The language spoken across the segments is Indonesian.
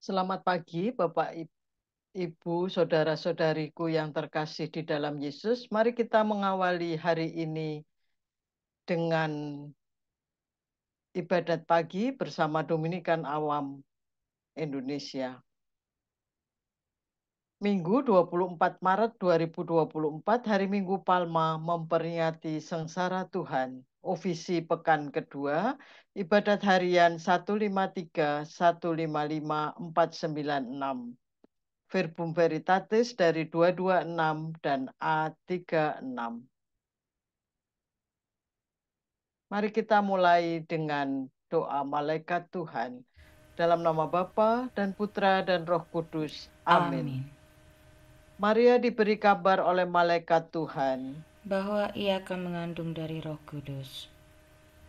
Selamat pagi, Bapak, Ibu, saudara-saudariku yang terkasih di dalam Yesus. Mari kita mengawali hari ini dengan ibadat pagi bersama Dominikan Awam Indonesia. Minggu 24 Maret 2024, hari Minggu Palma memperingati sengsara Tuhan. Ofisi pekan kedua, ibadat harian 153, 155, 496. Verbum Veritatis dari 226 dan A36. Mari kita mulai dengan doa malaikat Tuhan. Dalam nama Bapa dan Putra dan Roh Kudus. Amin. Amin. Maria diberi kabar oleh malaikat Tuhan. Bahwa ia akan mengandung dari Roh Kudus.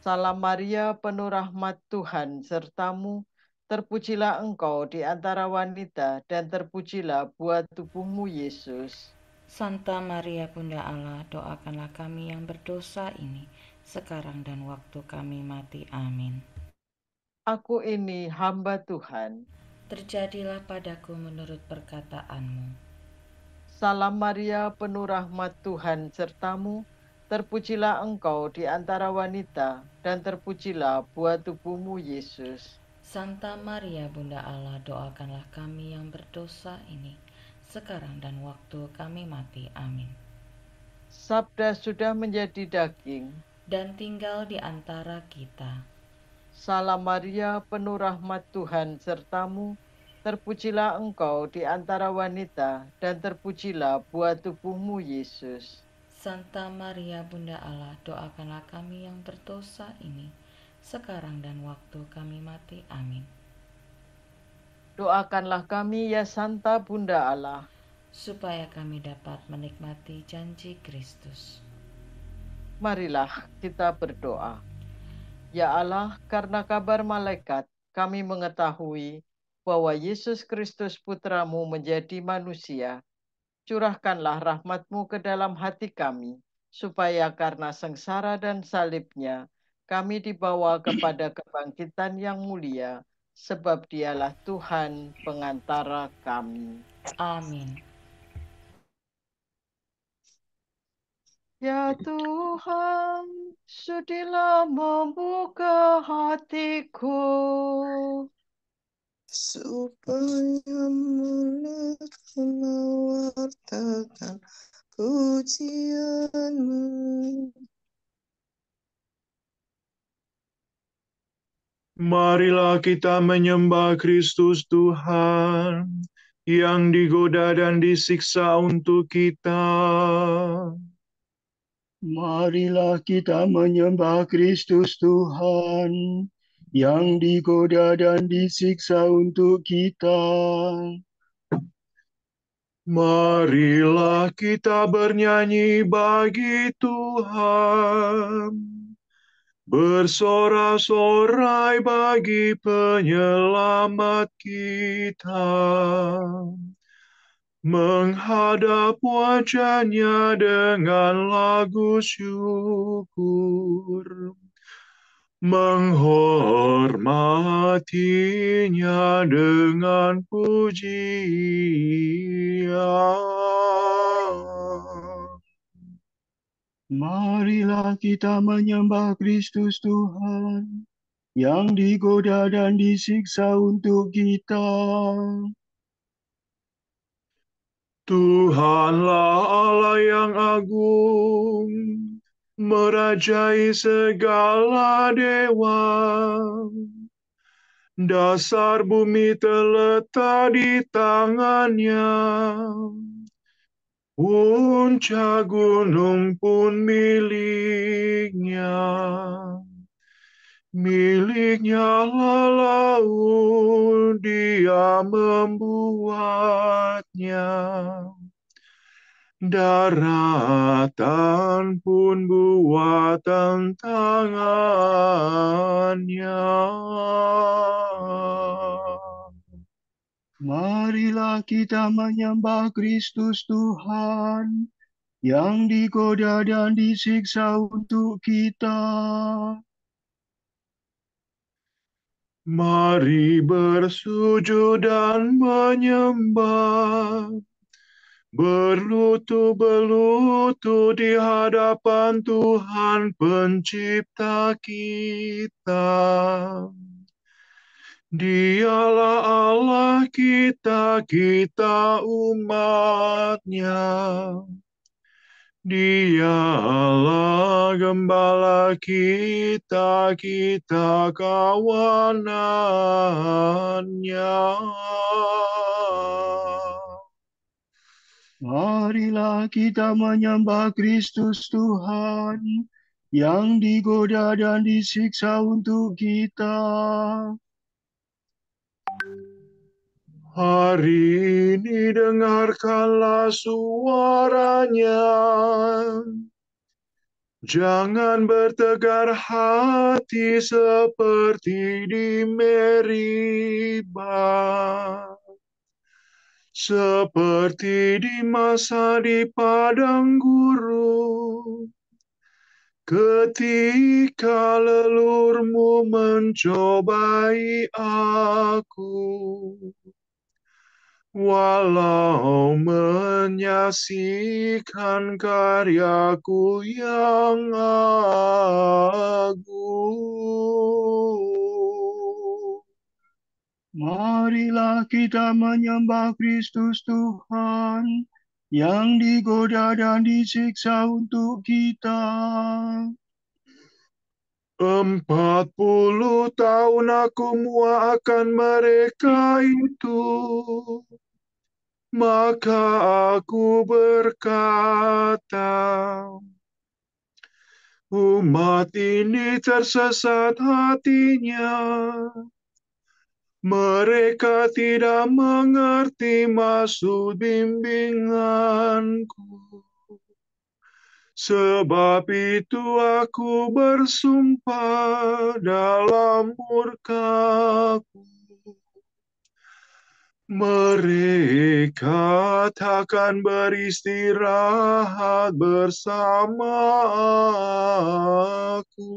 Salam Maria, penuh rahmat Tuhan sertamu. Terpujilah engkau di antara wanita dan terpujilah buah tubuhmu Yesus. Santa Maria Bunda Allah, doakanlah kami yang berdosa ini, sekarang dan waktu kami mati. Amin. Aku ini hamba Tuhan. Terjadilah padaku menurut perkataanmu. Salam Maria, penuh rahmat Tuhan sertamu. Terpujilah engkau di antara wanita, dan terpujilah buah tubuhmu Yesus. Santa Maria Bunda Allah, doakanlah kami yang berdosa ini, sekarang dan waktu kami mati. Amin. Sabda sudah menjadi daging. Dan tinggal di antara kita. Salam Maria, penuh rahmat Tuhan sertamu. Terpujilah engkau di antara wanita, dan terpujilah buah tubuhmu Yesus. Santa Maria Bunda Allah, doakanlah kami yang berdosa ini, sekarang dan waktu kami mati. Amin. Doakanlah kami ya Santa Bunda Allah, supaya kami dapat menikmati janji Kristus. marilah kita berdoa. Ya Allah, karena kabar malaikat, kami mengetahui bahwa Yesus Kristus Putramu menjadi manusia. Curahkanlah rahmat-Mu ke dalam hati kami, supaya karena sengsara dan salibnya, kami dibawa kepada kebangkitan yang mulia, sebab dialah Tuhan pengantara kami. Amin. Ya Tuhan, sudilah membuka hatiku, supaya mulutku mewartakan pujianmu. Marilah kita menyembah Kristus Tuhan yang digoda dan disiksa untuk kita. Marilah kita menyembah Kristus Tuhan yang digoda dan disiksa untuk kita. Marilah kita bernyanyi bagi Tuhan, bersorak-sorai bagi penyelamat kita, menghadap wajahnya dengan lagu syukur, menghormatinya dengan pujian. Marilah kita menyembah Kristus Tuhan yang digoda dan disiksa untuk kita. Tuhanlah Allah yang agung, merajai segala dewa. Dasar bumi terletak di tangannya, puncak gunung pun miliknya. Miliknya lah laut, dia membuatnya. Daratan pun buatan tangannya. Marilah kita menyembah Kristus Tuhan yang digoda dan disiksa untuk kita. Mari bersujud dan menyembah, berlutut-berlutut di hadapan Tuhan Pencipta kita. Dialah Allah kita, kita umat-Nya. Dialah gembala kita, kita kawanan-Nya. Marilah kita menyembah Kristus Tuhan yang digoda dan disiksa untuk kita. Hari ini dengarkanlah suaranya. Jangan bertegar hati seperti di Meriba, seperti di masa di padang gurun, ketika lelurmu mencobai aku. Walau menyaksikan karyaku yang agung. Marilah kita menyembah Kristus Tuhan yang digoda dan disiksa untuk kita. 40 tahun aku muakkan mereka itu. Maka aku berkata, umat ini tersesat hatinya. Mereka tidak mengerti maksud bimbinganku. Sebab itu aku bersumpah dalam murkaku. Mereka takkan beristirahat bersama aku.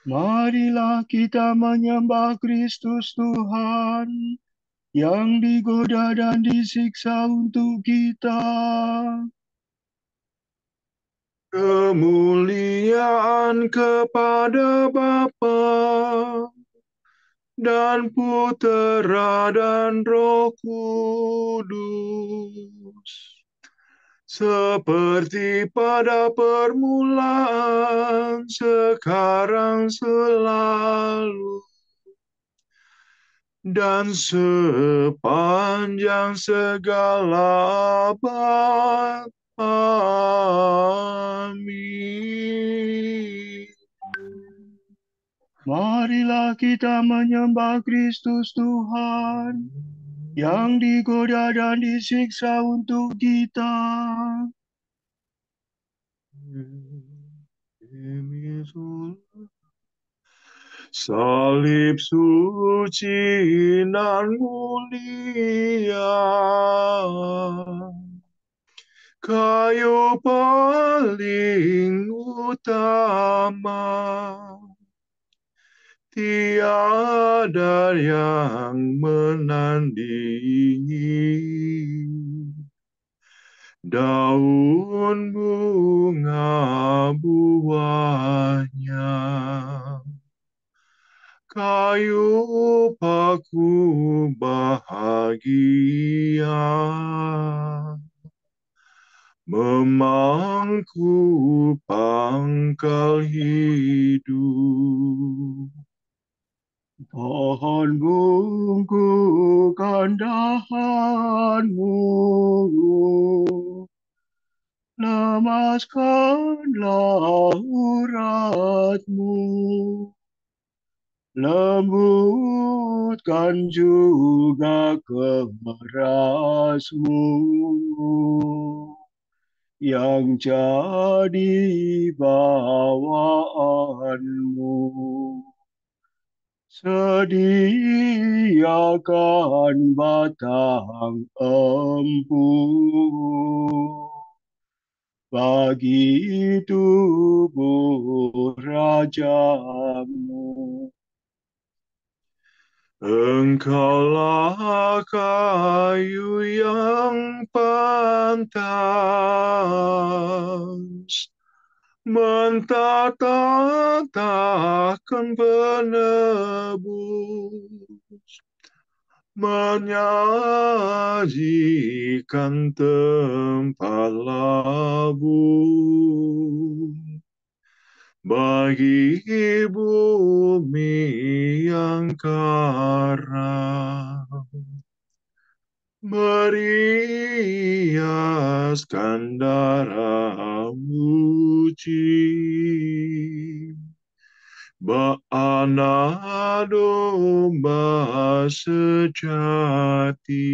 Marilah kita menyembah Kristus Tuhan yang digoda dan disiksa untuk kita. Kemuliaan kepada Bapa dan Putera dan Roh Kudus, seperti pada permulaan, sekarang, selalu, dan sepanjang segala abad. Amin. Marilah kita menyembah Kristus Tuhan yang digoda dan disiksa untuk kita. Salib suci nan mulia, kayu paling utama, tiada yang menandingi. Daun bunga buahnya, kayu paku bahagia, memangku pangkal hidup. Pohon bungkukan dahanmu, lemaskanlah uratmu, lembutkan juga kerasmu yang jadi bawaanmu. Sediakan batang empu, bagi tubuh rajamu. Engkaulah kayu yang pantas, mentatahkan penebus, menyajikan tempat labuh bagi bumi yang karam, meriaskan darahmu anak domba sejati.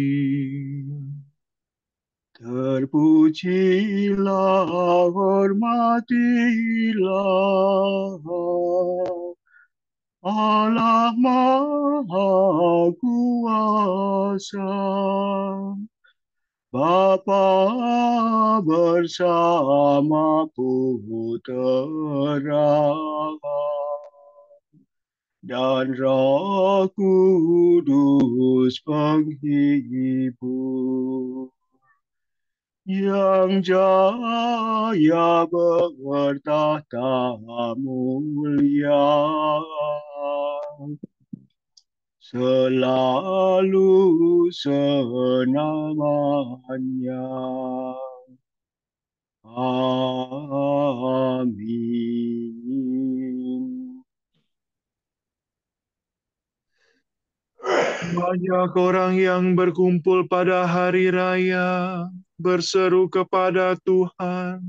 Terpujilah, hormatilah Allah Maha Kuasa, Bapa bersama Putera dan Roh Kudus penghibur, yang jaya bertahta mulia selalu selamanya. Amin. Banyak orang yang berkumpul pada hari raya berseru kepada Tuhan,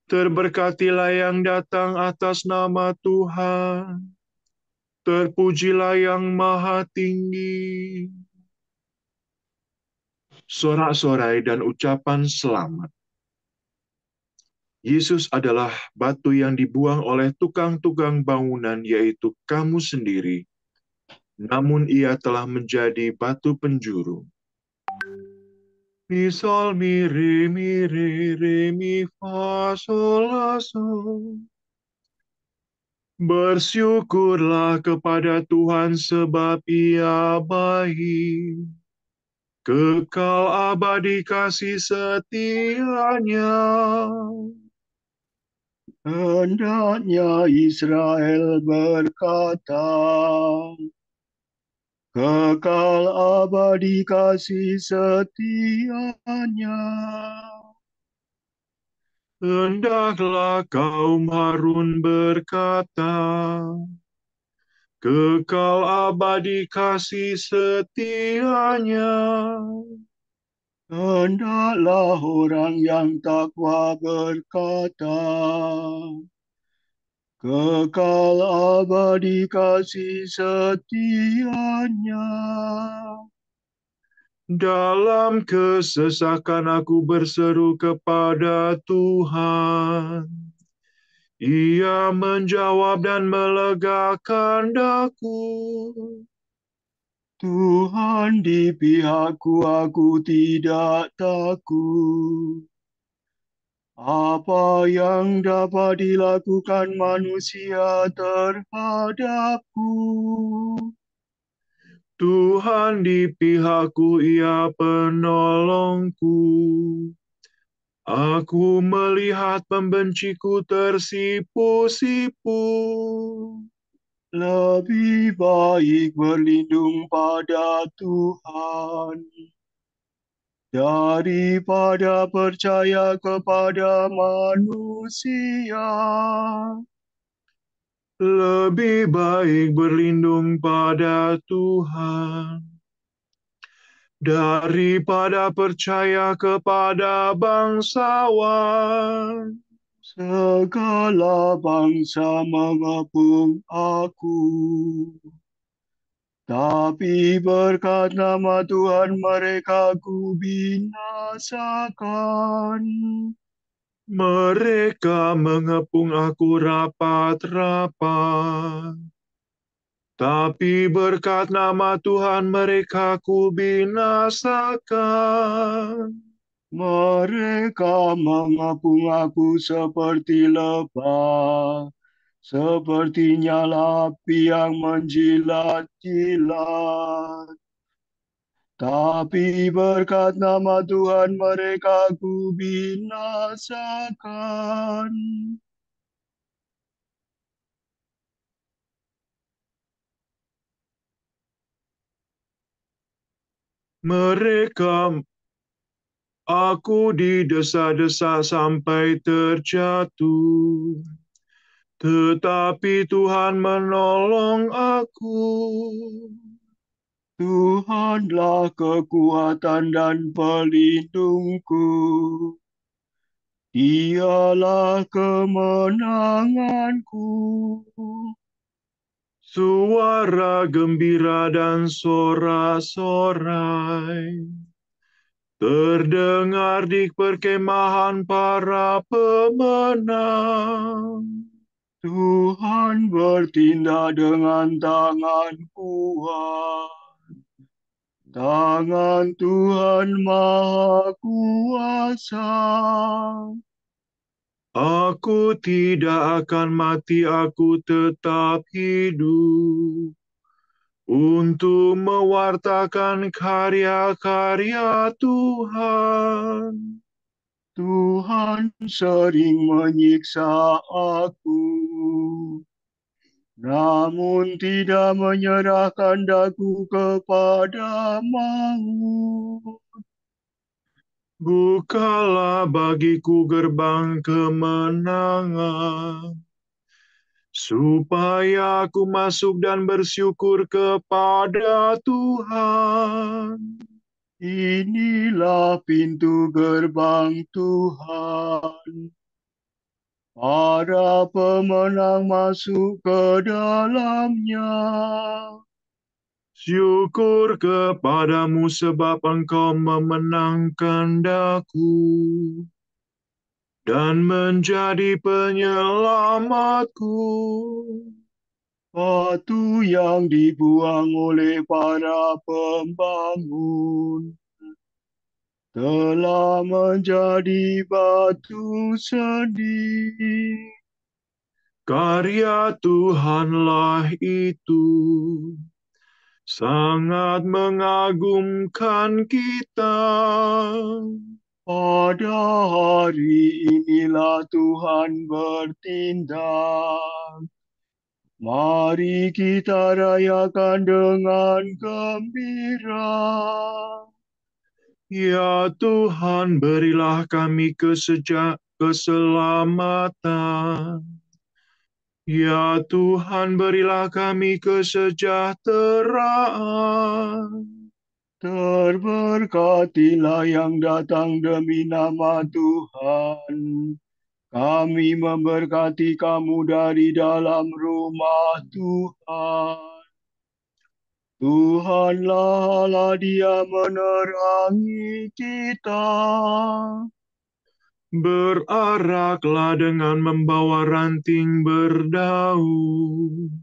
terberkatilah yang datang atas nama Tuhan, terpujilah yang maha tinggi. Sorak-sorai dan ucapan selamat. Yesus adalah batu yang dibuang oleh tukang-tukang bangunan, yaitu kamu sendiri. Namun ia telah menjadi batu penjuru. Mi, sol, mi, re, mi, fa, sol, la, sol. Bersyukurlah kepada Tuhan sebab ia baik. Kekal abadi kasih setianya. Hendaknya Israel berkata, kekal abadi kasih setianya. Hendaklah kaum Harun berkata, kekal abadi kasih setianya. Hendaklah orang yang takwa berkata, kekal abadi kasih setianya. Dalam kesesakan aku berseru kepada Tuhan. Ia menjawab dan melegakan daku. Tuhan di pihakku, aku tidak takut. Apa yang dapat dilakukan manusia terhadapku? Tuhan di pihakku, ia penolongku. Aku melihat pembenciku tersipu-sipu. Lebih baik berlindung pada Tuhan daripada percaya kepada manusia. Lebih baik berlindung pada Tuhan daripada percaya kepada bangsawan. Segala bangsa mengepung aku, tapi berkat nama Tuhan mereka ku binasakan. Mereka mengepung aku rapat-rapat, tapi berkat nama Tuhan mereka ku binasakan. Mereka mengepung aku seperti lebah, seperti nyala api yang menjilat-jilat. Tapi berkat nama Tuhan mereka ku binasakan. Aku didesa-desa sampai terjatuh, tetapi Tuhan menolong aku. Tuhanlah kekuatan dan pelindungku. Dialah kemenanganku. Suara gembira dan sorak-sorai terdengar di perkemahan para pemenang. Tuhan bertindak dengan tangan kuat. Tangan Tuhan Maha Kuasa. Aku tidak akan mati, aku tetap hidup untuk mewartakan karya-karya Tuhan. Tuhan sering menyiksa aku, namun tidak menyerahkan daku kepada maut. Bukalah bagiku gerbang kemenangan, supaya aku masuk dan bersyukur kepada Tuhan. Inilah pintu gerbang Tuhan. Para pemenang masuk ke dalamnya. Syukur kepadamu sebab engkau memenangkan daku dan menjadi penyelamatku. Batu yang dibuang oleh para pembangun telah menjadi batu sendiri. Karya Tuhanlah itu sangat mengagumkan kita. Pada hari inilah Tuhan bertindak. Mari kita rayakan dengan gembira. Ya Tuhan, berilah kami keselamatan. Ya Tuhan, berilah kami kesejahteraan. Terberkatilah yang datang demi nama Tuhan. Kami memberkati kamu dari dalam rumah Tuhan. Tuhanlah Allah, Dia menerangi kita. Beraraklah dengan membawa ranting berdaun.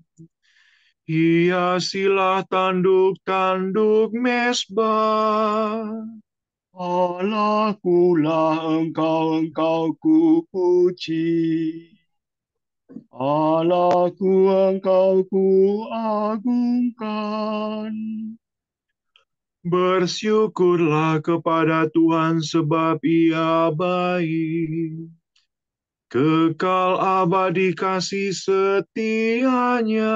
Hiasilah tanduk-tanduk mesbah. Allahkulah engkau ku puji. Allahku engkau ku agungkan. Bersyukurlah kepada Tuhan sebab Ia baik. Kekal abadi kasih setianya.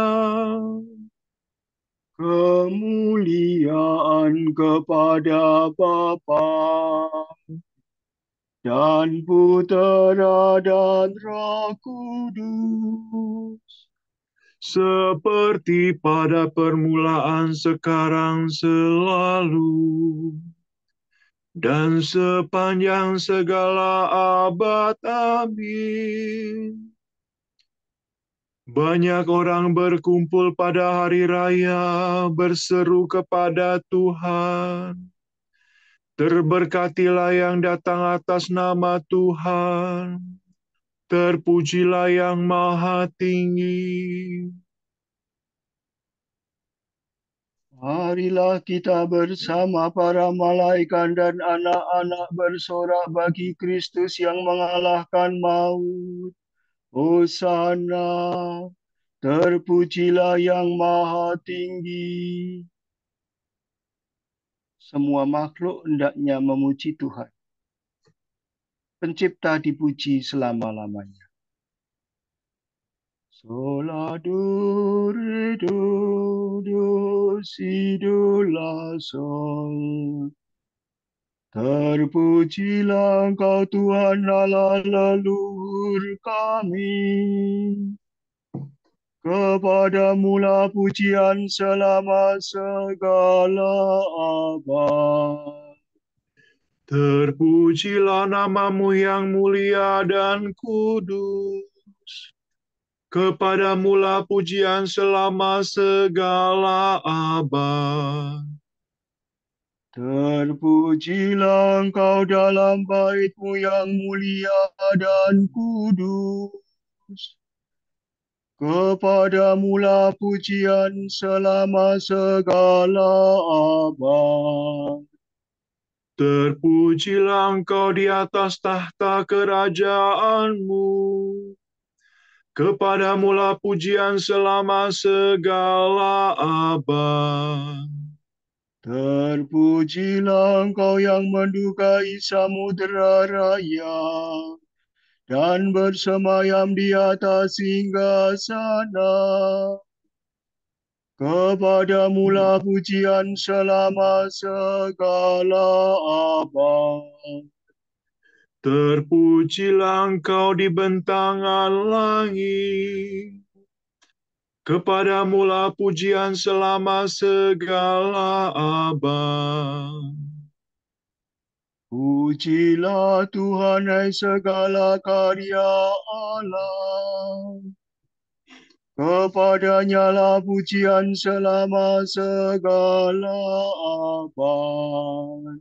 Kemuliaan kepada Bapa dan Putera dan Roh Kudus. Seperti pada permulaan, sekarang, selalu, dan sepanjang segala abad. Amin. Banyak orang berkumpul pada hari raya, berseru kepada Tuhan. Terberkatilah yang datang atas nama Tuhan. Terpujilah yang Maha Tinggi. Marilah kita bersama para malaikat dan anak-anak bersorak bagi Kristus yang mengalahkan maut. Hosana, terpujilah yang maha tinggi. Semua makhluk hendaknya memuji Tuhan. Pencipta dipuji selama-lamanya. Sola do re do si do la sol. Terpujilah Engkau Tuhan Allah leluhur kami. Kepadamulah pujian selama segala abad. Terpujilah namamu yang mulia dan kudus. Kepadamulah pujian selama segala abad. Terpujilah Engkau dalam bait-Mu yang mulia dan kudus. Kepadamulah pujian selama segala abad. Terpujilah Engkau di atas tahta kerajaanmu. Kepadamulah pujian selama segala abad. Terpujilah Engkau yang mendukai samudera raya dan bersemayam di atas singgasana. Kepadamulah pujian selama segala abad. Terpujilah Engkau di bentangan langit. Kepadamulah pujian selama segala abad. Pujilah Tuhan hai segala karya Allah. Kepadanya lah pujian selama segala abad.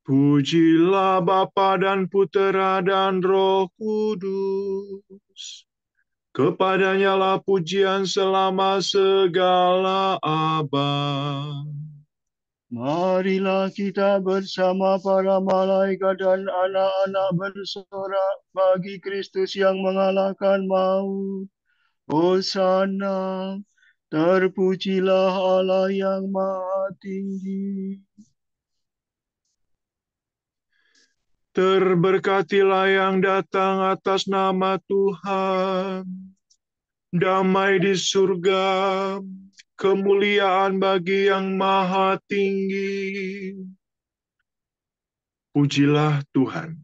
Pujilah Bapa dan Putera dan Roh Kudus. Kepadanya lah pujian selama segala abad. Marilah kita bersama para malaikat dan anak-anak bersorak bagi Kristus yang mengalahkan maut. Hosana, terpujilah Allah yang maha tinggi. Terberkatilah yang datang atas nama Tuhan. Damai di surga, kemuliaan bagi yang maha tinggi. Pujilah Tuhan.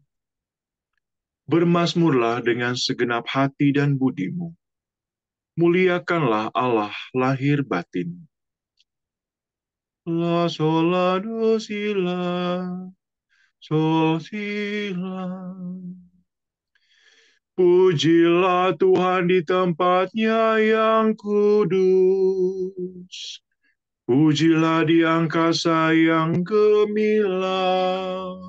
Bermazmurlah dengan segenap hati dan budimu. Muliakanlah Allah lahir batin. La sol la do si la, sol si la. Pujilah Tuhan di tempatnya yang kudus. Pujilah di angkasa yang gemilang.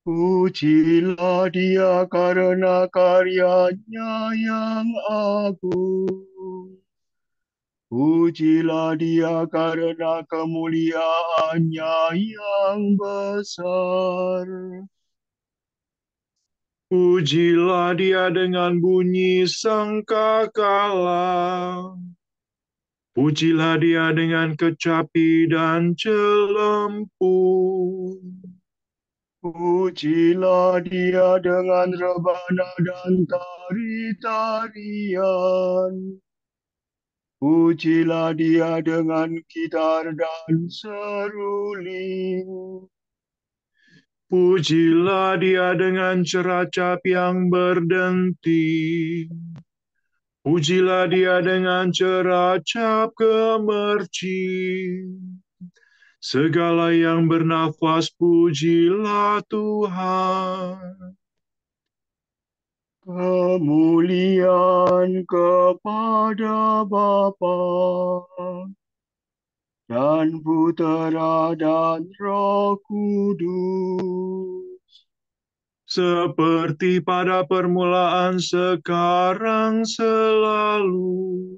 Pujilah Dia karena karyanya yang agung. Pujilah Dia karena kemuliaannya yang besar. Pujilah Dia dengan bunyi sangkakala. Pujilah Dia dengan kecapi dan celempung. Pujilah Dia dengan rebana dan tari-tarian. Pujilah Dia dengan gitar dan seruling. Pujilah Dia dengan ceracap yang berdenting. Pujilah Dia dengan ceracap gemercing. Segala yang bernafas, pujilah Tuhan. Kemuliaan kepada Bapa dan Putera dan Roh Kudus. Seperti pada permulaan, sekarang, selalu,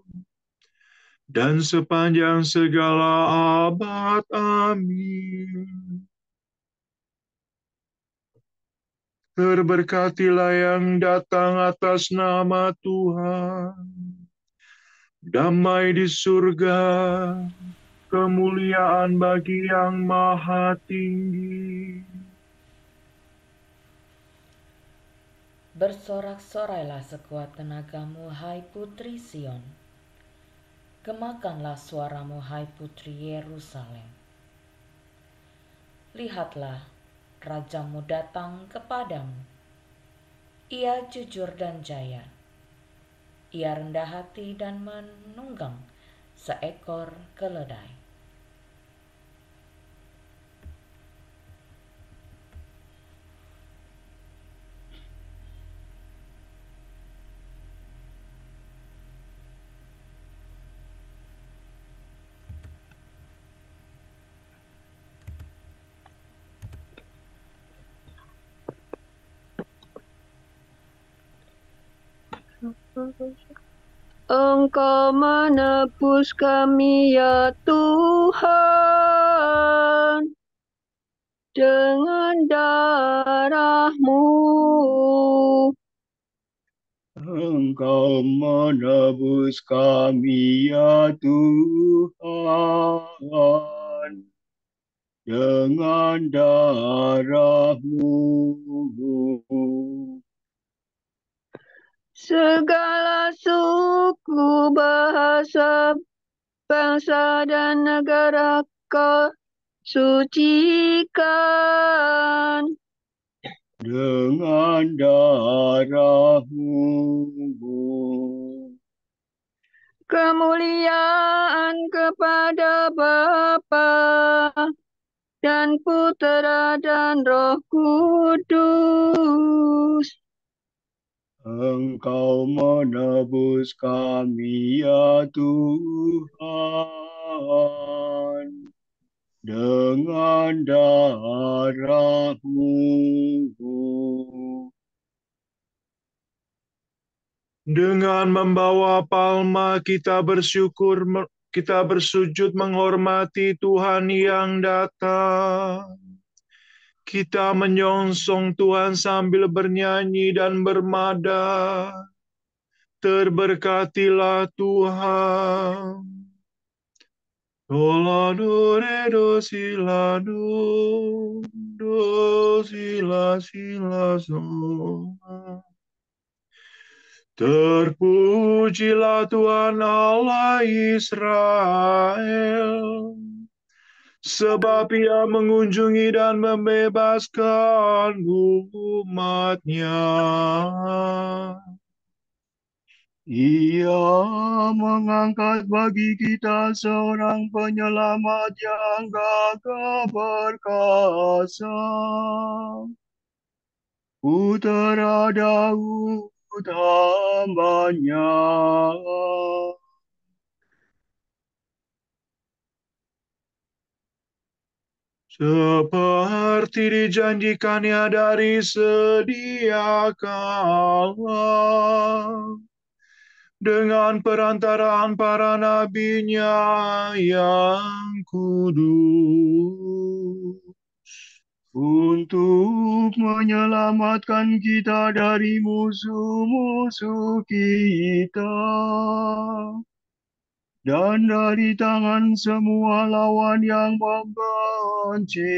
dan sepanjang segala abad. Amin. Terberkatilah yang datang atas nama Tuhan. Damai di surga, kemuliaan bagi yang maha tinggi. Bersorak-sorailah sekuat tenagamu, hai putri Sion. Gemakanlah suaramu, hai putri Yerusalem. Lihatlah, rajamu datang kepadamu. Ia jujur dan jaya. Ia rendah hati dan menunggang seekor keledai. Engkau menebus kami ya Tuhan dengan darah-Mu. Engkau menebus kami ya Tuhan dengan darah-Mu. Segala suku, bahasa, bangsa, dan negara Kau sucikan dengan darah-Mu. Kemuliaan kepada Bapa dan Putera dan Roh Kudus. Engkau menebus kami ya Tuhan dengan darah-Mu. Dengan membawa palma kita bersyukur, kita bersujud menghormati Tuhan yang datang. Kita menyongsong Tuhan sambil bernyanyi dan bermada. Terberkatilah Tuhan. Do la do re do si la do si la so. Terpujilah Tuhan Allah Israel, sebab Ia mengunjungi dan membebaskan umat-Nya. Ia mengangkat bagi kita seorang penyelamat yang gagah perkasa, Putera Daud hamba-Nya. Seperti dijanjikannya dari sedia kala, dengan perantaraan para nabi-Nya yang kudus, untuk menyelamatkan kita dari musuh-musuh kita dan dari tangan semua lawan yang membenci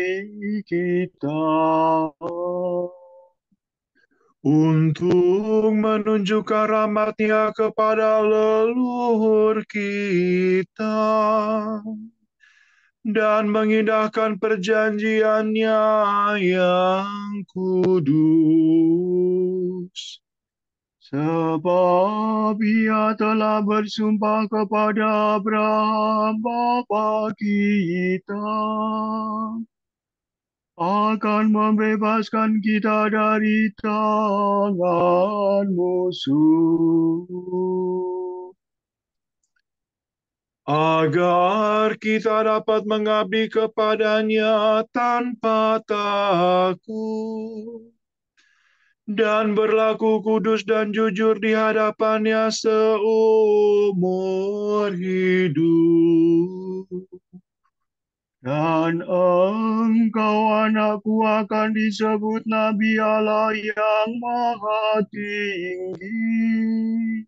kita, untuk menunjukkan rahmat-Nya kepada leluhur kita dan mengindahkan perjanjian-Nya yang kudus. Sebab Ia telah bersumpah kepada Abraham bapa kita akan membebaskan kita dari tangan musuh, agar kita dapat mengabdi kepada-Nya tanpa takut dan berlaku kudus dan jujur di hadapannya seumur hidup. Dan engkau anakku akan disebut Nabi Allah yang Maha Tinggi.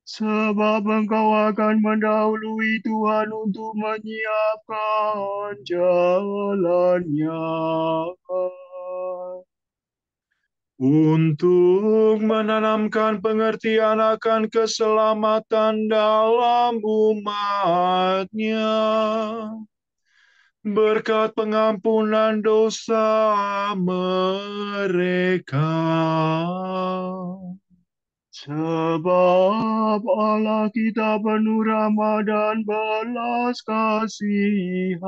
Sebab engkau akan mendahului Tuhan untuk menyiapkan jalannya. Untuk menanamkan pengertian akan keselamatan dalam umatnya. Berkat pengampunan dosa mereka. Sebab Allah kita penuh rahmat dan belas kasihan.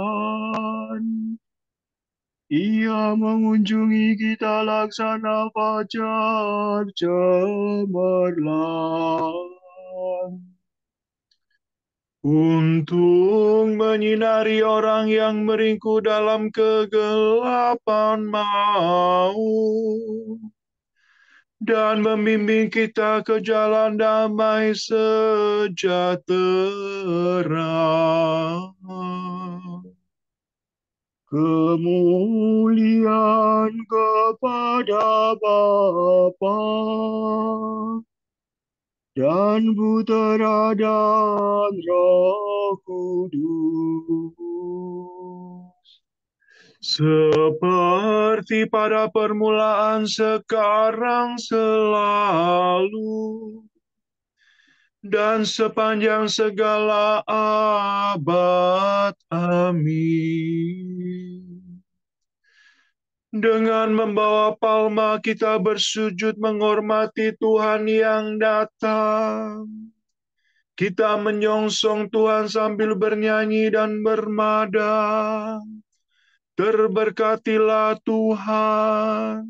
Ia mengunjungi kita laksana fajar cemerlang. Untuk menyinari orang yang meringkuk dalam kegelapan maut. Dan membimbing kita ke jalan damai sejahtera. Kemuliaan kepada Bapa dan Putera dan Roh Kudus. Seperti pada permulaan, sekarang, selalu, dan sepanjang segala abad. Amin. Dengan membawa palma kita bersujud menghormati Tuhan yang datang. Kita menyongsong Tuhan sambil bernyanyi dan bermada. Terberkatilah Tuhan.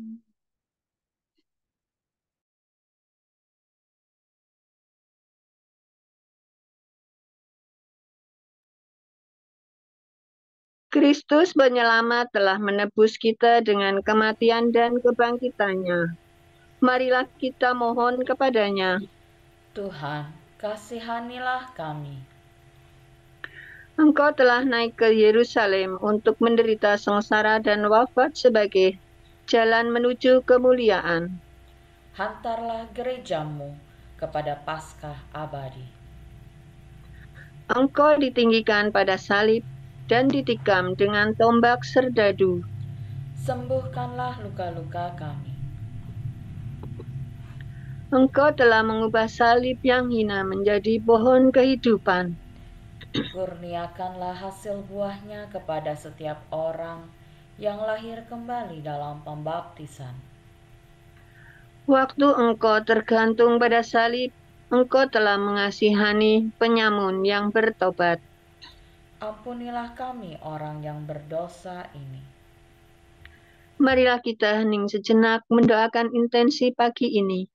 Kristus penyelamat telah menebus kita dengan kematian dan kebangkitannya. Marilah kita mohon kepadanya. Tuhan, kasihanilah kami. Engkau telah naik ke Yerusalem untuk menderita sengsara dan wafat sebagai jalan menuju kemuliaan. Hantarlah gerejamu kepada Paskah abadi. Engkau ditinggikan pada salib dan ditikam dengan tombak serdadu. Sembuhkanlah luka-luka kami. Engkau telah mengubah salib yang hina menjadi pohon kehidupan. Kurniakanlah hasil buahnya kepada setiap orang yang lahir kembali dalam pembaptisan. Waktu engkau tergantung pada salib, engkau telah mengasihani penyamun yang bertobat. Ampunilah kami orang yang berdosa ini. Marilah kita hening sejenak mendoakan intensi pagi ini.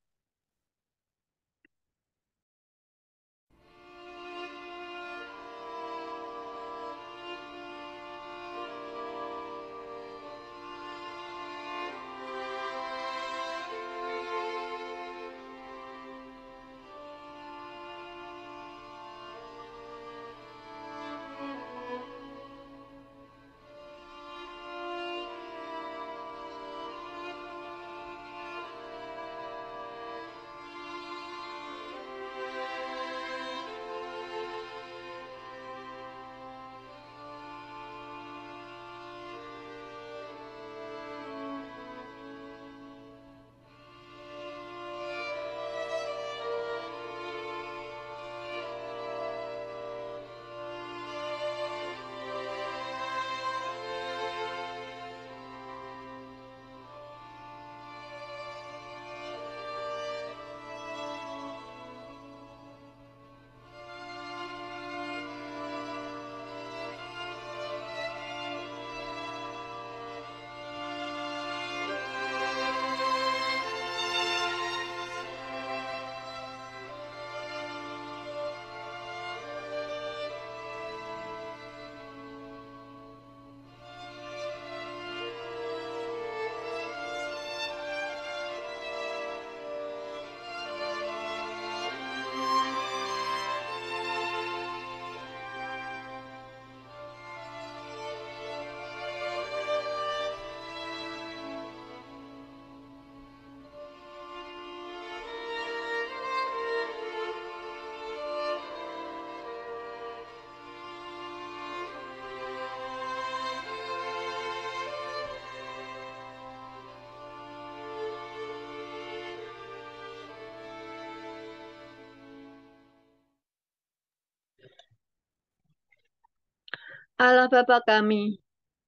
Allah Bapa kami,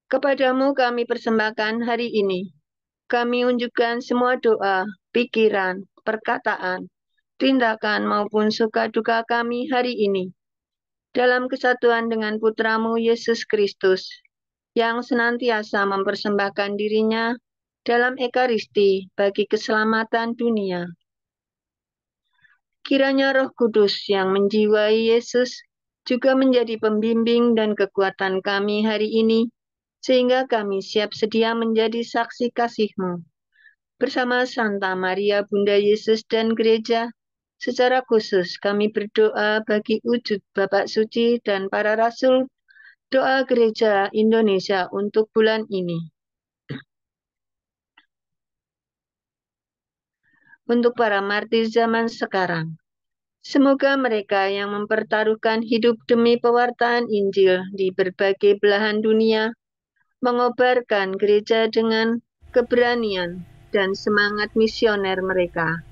kepadamu kami persembahkan hari ini. Kami unjukkan semua doa, pikiran, perkataan, tindakan maupun suka duka kami hari ini. Dalam kesatuan dengan Putramu Yesus Kristus, yang senantiasa mempersembahkan dirinya dalam Ekaristi bagi keselamatan dunia. Kiranya Roh Kudus yang menjiwai Yesus juga menjadi pembimbing dan kekuatan kami hari ini, sehingga kami siap sedia menjadi saksi kasih-Mu. Bersama Santa Maria Bunda Yesus dan Gereja, secara khusus kami berdoa bagi wujud Bapak Suci dan para Rasul, doa Gereja Indonesia untuk bulan ini. Untuk para martir zaman sekarang, semoga mereka yang mempertaruhkan hidup demi pewartaan Injil di berbagai belahan dunia, mengobarkan gereja dengan keberanian dan semangat misioner mereka.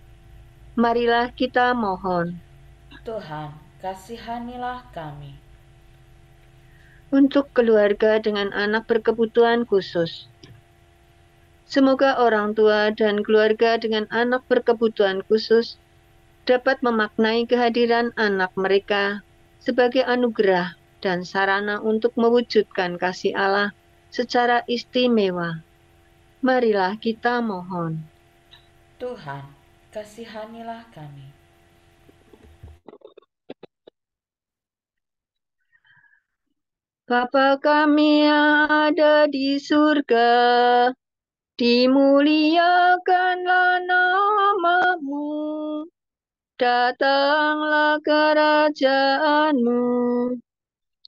Marilah kita mohon. Tuhan, kasihanilah kami. Untuk keluarga dengan anak berkebutuhan khusus, semoga orang tua dan keluarga dengan anak berkebutuhan khusus dapat memaknai kehadiran anak mereka sebagai anugerah dan sarana untuk mewujudkan kasih Allah secara istimewa. Marilah kita mohon. Tuhan, kasihanilah kami. Bapa kami yang ada di surga, dimuliakanlah nama-Mu. Datanglah kerajaan-Mu,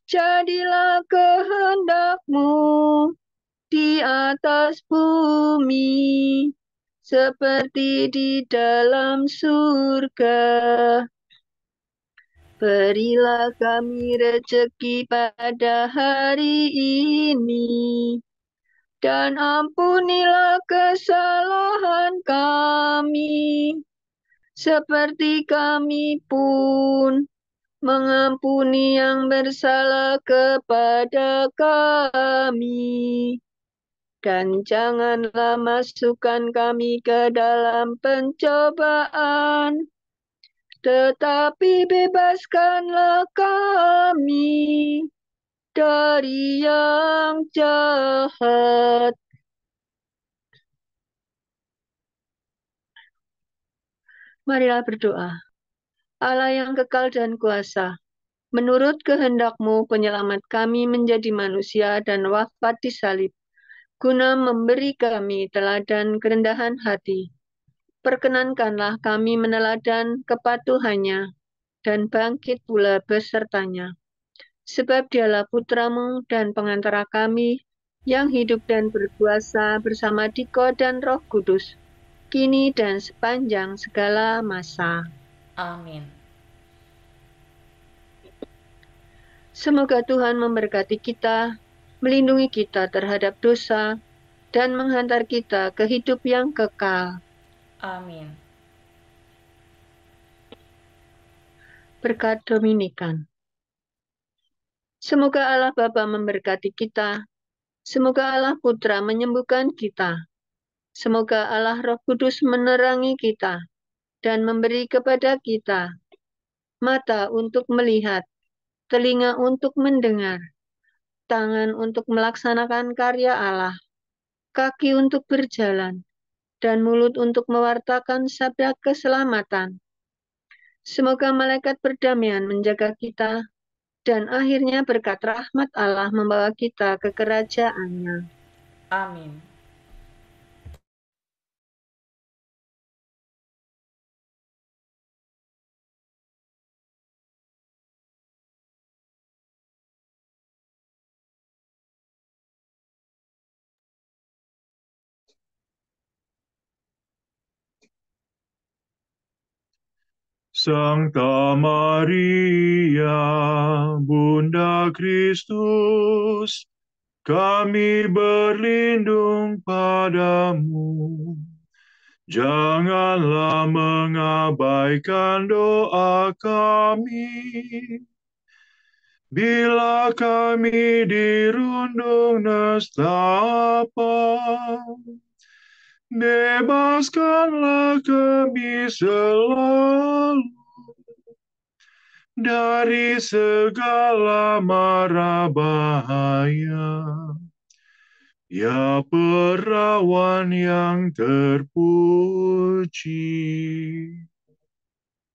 jadilah kehendak-Mu di atas bumi, seperti di dalam surga. Berilah kami rezeki pada hari ini, dan ampunilah kesalahan kami, seperti kami pun mengampuni yang bersalah kepada kami. Dan janganlah masukkan kami ke dalam pencobaan, tetapi bebaskanlah kami dari yang jahat. Marilah berdoa. Allah yang kekal dan kuasa, menurut kehendak-Mu penyelamat kami menjadi manusia dan wafat di salib, guna memberi kami teladan kerendahan hati. Perkenankanlah kami meneladan kepatuhannya dan bangkit pula besertanya. Sebab Dialah Putra-Mu dan pengantara kami yang hidup dan berkuasa bersama Diko dan Roh Kudus, kini dan sepanjang segala masa. Amin. Semoga Tuhan memberkati kita, melindungi kita terhadap dosa, dan menghantar kita ke hidup yang kekal. Amin. Berkat Dominikan. Semoga Allah Bapa memberkati kita. Semoga Allah Putra menyembuhkan kita. Semoga Allah Roh Kudus menerangi kita dan memberi kepada kita mata untuk melihat, telinga untuk mendengar, tangan untuk melaksanakan karya Allah, kaki untuk berjalan, dan mulut untuk mewartakan sabda keselamatan. Semoga malaikat perdamaian menjaga kita, dan akhirnya berkat rahmat Allah membawa kita ke kerajaan-Nya. Amin. Sancta Maria, Bunda Kristus, kami berlindung padamu. Janganlah mengabaikan doa kami. Bila kami dirundung nestapa, bebaskanlah kami selalu dari segala mara bahaya. Ya perawan yang terpuji.